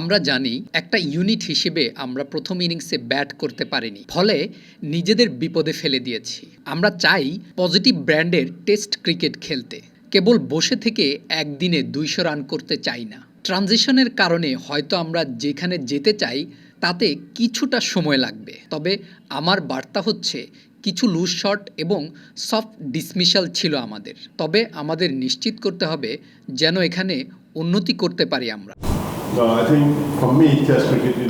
আমরা জানি একটা ইউনিট হিসেবে আমরা প্রথম ইনিংসে ব্যাট করতে পারিনি, ফলে নিজেদের বিপদে ফেলে দিয়েছি। আমরা চাই পজিটিভ ব্র্যান্ডের টেস্ট ক্রিকেট খেলতে, কেবল বসে থেকে একদিনে 200 রান করতে চাই না। ট্রানজিশনের কারণে হয়তো আমরা যেখানে যেতে চাই তাতে কিছুটা সময় লাগবে, তবে আমার বার্তা হচ্ছে কিছু লুজ শট এবং সফট ডিসমিসাল ছিল আমাদের, তবে আমাদের নিশ্চিত করতে হবে যেন এখানে উন্নতি করতে পারি আমরা।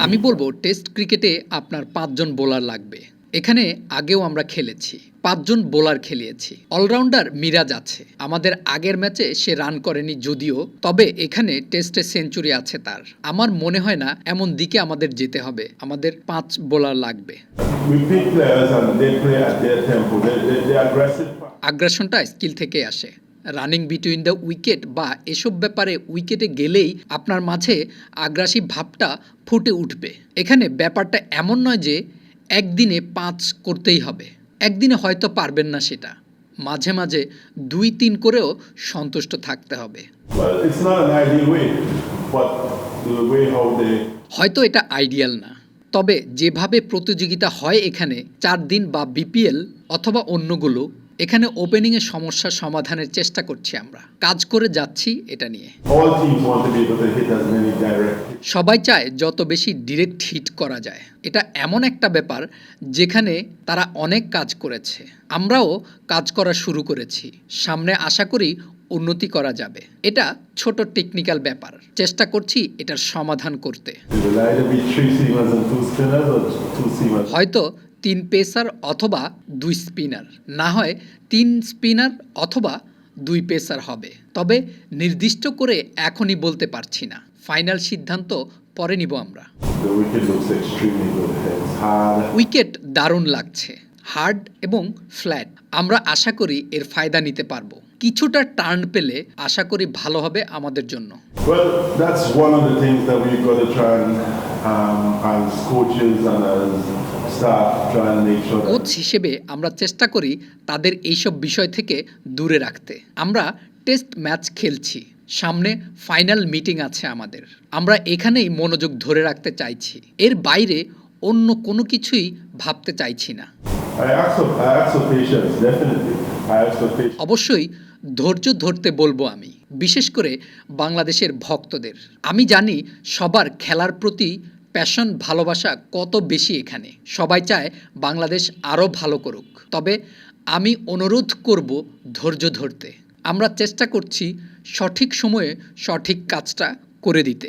আমি বলবো টেস্ট ক্রিকেটে আপনার 5 জন বোলার লাগবে। এখানে আগেও আমরা খেলেছি, 5 জন বোলার খেলিয়েছি। অলরাউন্ডার মিরাজ আছে, আমাদের আগের ম্যাচে সে রান করেনি যদিও, তবে এখানে টেস্টে সেঞ্চুরি আছে তার। আমার মনে হয় না এমন দিকে আমাদের যেতে হবে, আমাদের 5 বোলার লাগবে। আগ্রাসনটা স্কিল থেকে আসে, রানিং বিটুইন দ্য উইকেট বা এসব ব্যাপারে উইকেটে গেলেই আপনার মাঝে আগ্রাসী ভাবটা ফুটে উঠবে। এখানে ব্যাপারটা এমন নয় যে একদিনে 5 করতেই হবে, একদিনে হয়তো পারবেন না, সেটা মাঝে মাঝে 2-3 করেও সন্তুষ্ট থাকতে হবে। হয়তো এটা আইডিয়াল না, তবে যেভাবে প্রতিযোগিতা হয় এখানে 4 দিন বা বিপিএল অথবা অন্যগুলো, এখানে ওপেনিংয়ে সমস্যা সমাধানের চেষ্টা করছি, আমরা কাজ করে যাচ্ছি এটা নিয়ে। সবাই চায় যত বেশি ডিরেক্ট হিট করা যায়। এটা এমন একটা ব্যাপার যেখানে তারা অনেক কাজ করেছে, আমরাও কাজ করা শুরু করেছি। সামনে আশা করি উন্নতি করা যাবে। এটা ছোট টেকনিক্যাল ব্যাপার, চেষ্টা করছি এটার সমাধান করতে। হয়তো 3 পেসার অথবা 2 স্পিনার, না হয় 3 স্পিনার অথবা 2 পেসার হবে, তবে নির্দিষ্ট করে এখনই বলতে পারছি না। ফাইনাল সিদ্ধান্ত পরে নিব আমরা। উইকেট দারুণ লাগছে, হার্ড এবং ফ্ল্যাট। আমরা আশা করি এর ফায়দা নিতে পারবো। কিছুটা টার্ন পেলে আশা করি ভালো হবে আমাদের জন্য। কোচ হিসেবে আমরা চেষ্টা করি তাদের এইসব বিষয় থেকে দূরে রাখতে। আমরা টেস্ট ম্যাচ খেলছি, সামনে ফাইনাল মিটিং আছে আমাদের, আমরা এখানেই মনোযোগ ধরে রাখতে চাইছি, এর বাইরে অন্য কোনো কিছুই ভাবতে চাইছি না। অবশ্যই ধৈর্য ধরতে বলবো আমি, বিশেষ করে বাংলাদেশের ভক্তদের। আমি জানি সবার খেলার প্রতি প্যাশন, ভালোবাসা কত বেশি এখানে। সবাই চায় বাংলাদেশ আরও ভালো করুক, তবে আমি অনুরোধ করব ধৈর্য ধরতে। আমরা চেষ্টা করছি সঠিক সময়ে সঠিক কাজটা করে দিতে।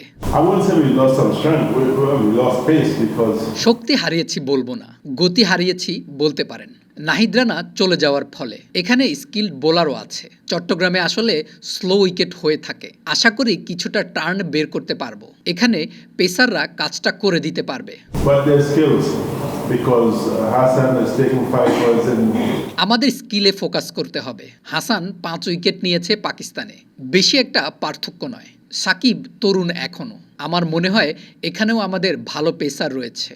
শক্তি হারিয়েছি বলবো না, গতি হারিয়েছি বলতে পারেন। নাহিদ রানা চলে যাওয়ার ফলে এখানে স্কিল বোলারও আছে। চট্টগ্রামে আসলে স্লো উইকেট হয়ে থাকে, আশা করি কিছুটা টার্ন বের করতে পারবো। এখানে পেসাররা কাজটা করে দিতে পারবে। আমাদের স্কিলে ফোকাস করতে হবে। হাসান 5 উইকেট নিয়েছে পাকিস্তানে, বেশি একটা পার্থক্য নয়। সাকিব তরুণ এখনো, আমার মনে হয় এখানেও আমাদের ভালো পেসার রয়েছে।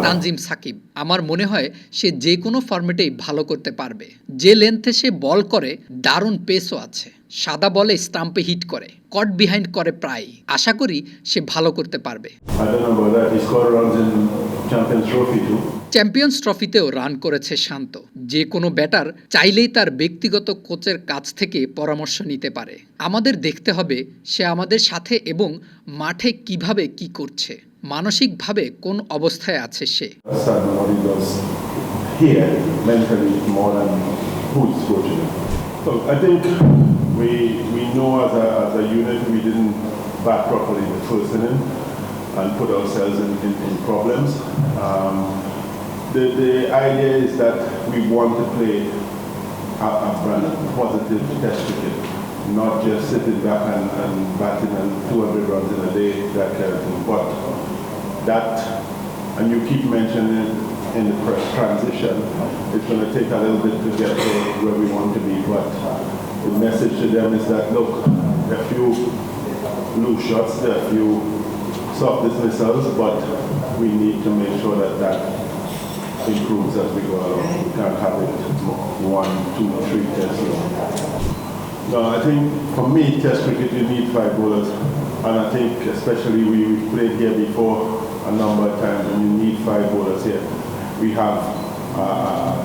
তানজিম সাকিব, আমার মনে হয় সে যে কোনো ফরম্যাটেই ভালো করতে পারবে। যে লেন্থে সে বল করে দারুণ পেসও আছে, সাদা বলে স্টাম্পে হিট করে, কট বিহাইন্ড করে প্রায়। আশা করি সে ভালো করতে পারবে। চ্যাম্পিয়ন্স ট্রফিতেও রান করেছে শান্ত। যে কোনো ব্যাটার চাইলেই তার ব্যক্তিগত কোচের কাছ থেকে পরামর্শ নিতে পারে। আমাদের দেখতে হবে সে আমাদের সাথে এবং মাঠে কিভাবে কি করছে, মানসিকভাবে কোন অবস্থায় আছে সে। We know as a unit we didn't bat properly the first inning and put ourselves in problems. The idea is that we want to play a brand of positive test cricket, not just sitting back and batting and 200 runs in a day, that kind of thing. But that, and you keep mentioning in the press transition, it's going to take a little bit to get to where we want to be. But the message to them is that, look, there are a few loose shots, there are a few soft dismissals, but we need to make sure that improves as we go along. We can't have it 1, 2, 3 tests. No, I think for me, Test cricket, you need 5 bowlers. And I think especially we've played here before a number of times, and you need 5 bowlers here. We have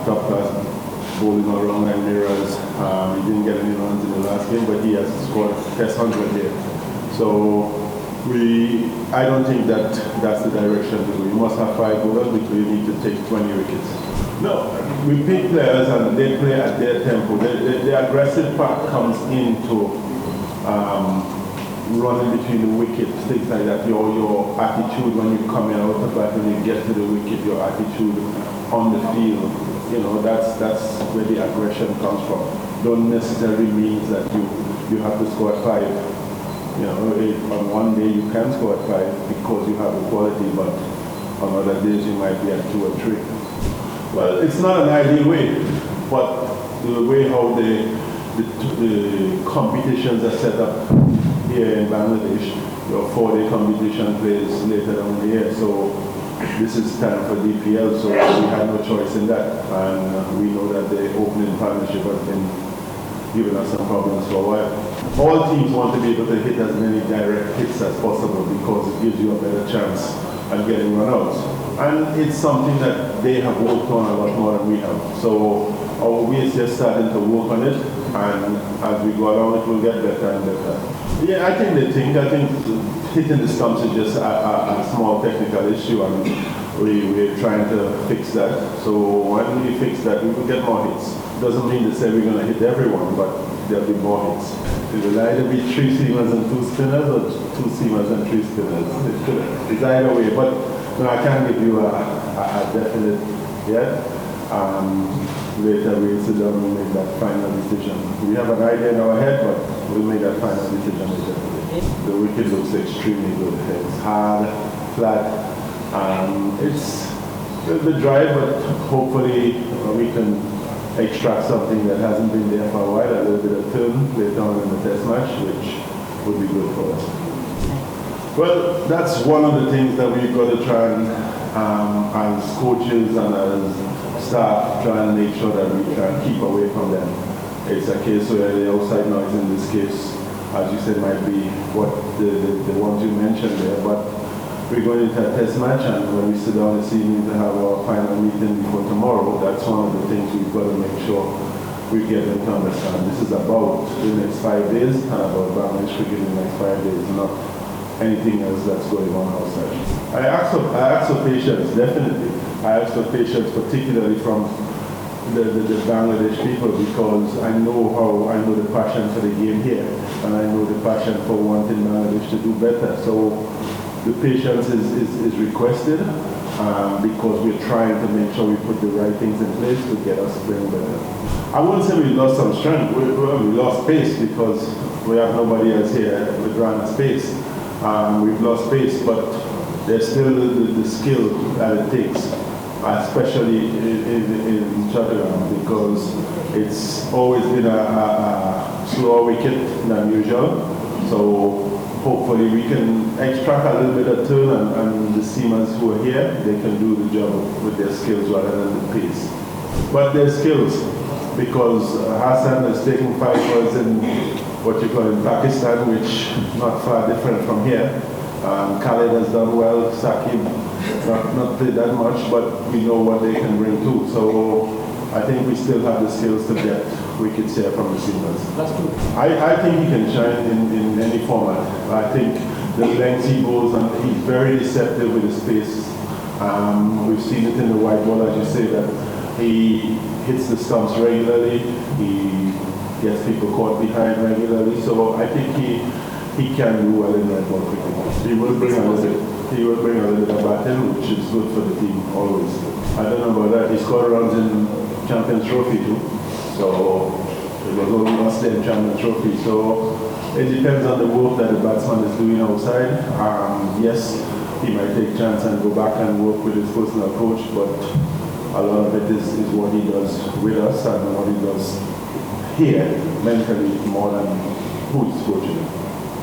top class bowling all around like mirrors. He didn't get any runs in the last game, but he has scored Test 100 here. So I don't think that's the direction to go. You must have 5 bowlers because you need to take 20 wickets. No, we pick players and they play at their tempo. The aggressive part comes into running between the wickets, things like that. Your attitude when you come out of bat, when you get to the wicket, your attitude on the field. That's where the aggression comes from. Don't necessarily mean that you have to score at 5. On one day you can score at 5 because you have the quality, but on other days you might be at 2 or 3. Well, it's not an ideal way, but the way how the competitions are set up here in Bangladesh, your 4-day competition plays later on in the year, so this is time for DPL, so we had no choice in that, and we know that the opening partnership has been giving us some problems for a while. All teams want to be able to hit as many direct hits as possible because it gives you a better chance at getting run outs. And it's something that they have worked on a lot more than we have. So our way is just starting to work on it, and as we go along it will get better and better. Yeah, I think hitting the stumps is just a small technical issue, and we're trying to fix that. So when we fix that, we will get more hits. Doesn't mean to say we're going to hit everyone, but there'll be more hits. It will either be 3 seamers and 2 spinners, or 2 seamers and 3 spinners. It's either way, but no, I can't give you a definite yet. Later we'll sit down and make that final decision. We have an idea in our head, but we'll make that final decision later. The wicket looks extremely good. It's hard, flat. It's a little bit dry, but hopefully we can extract something that hasn't been there for a while, a little bit of turn later on in the test match, which would be good for us. Well, that's one of the things that we've got to try and, as coaches and as staff, try and make sure that we try and keep away from them. It's a case where the outside noise in this case, as you said, might be what the ones you mentioned there, but we're going into a test match, and when we sit down this evening to have our final meeting before tomorrow, that's one of the things we've got to make sure we get them to understand. This is about the next 5 days, and about Bangladesh cricket in the next 5 days, not anything else that's going on outside. I ask for patience, definitely. I ask for patience, particularly from the Bangladesh people, because I know the passion for the game here, and I know the passion for wanting Bangladesh to do better. So the patience is requested because we're trying to make sure we put the right things in place to get us playing better. I wouldn't say we lost some strength. We lost pace because we have nobody else here with running space. We've lost pace, but there's still the skill that it takes, especially in Chattanooga, because it's always been a slower wicket than usual. So hopefully we can extract a little bit of turn, and the seamers who are here, they can do the job with their skills rather than the pace. But their skills, because Hassan has taken 5 balls in what you call in Pakistan, which not far different from here. Khaled has done well, Saqib not played that much, but we know what they can bring too. So I think we still have the skills to get wickets here from the seamers. That's true. I think he can shine in any format. I think the length he goes, and he's very deceptive with his pace. We've seen it in the white ball, as you say, that he hits the stumps regularly. He gets people caught behind regularly. So I think he can do well in white ball cricket. He will bring a little bit of batting, which is good for the team always. I don't know about that. He scored runs in Champions Trophy too. So it was only last day in Champions Trophy. So it depends on the work that the batsman is doing outside. Yes, he might take chance and go back and work with his personal coach, but a lot of it is what he does with us and what he does here mentally more than who is coaching him.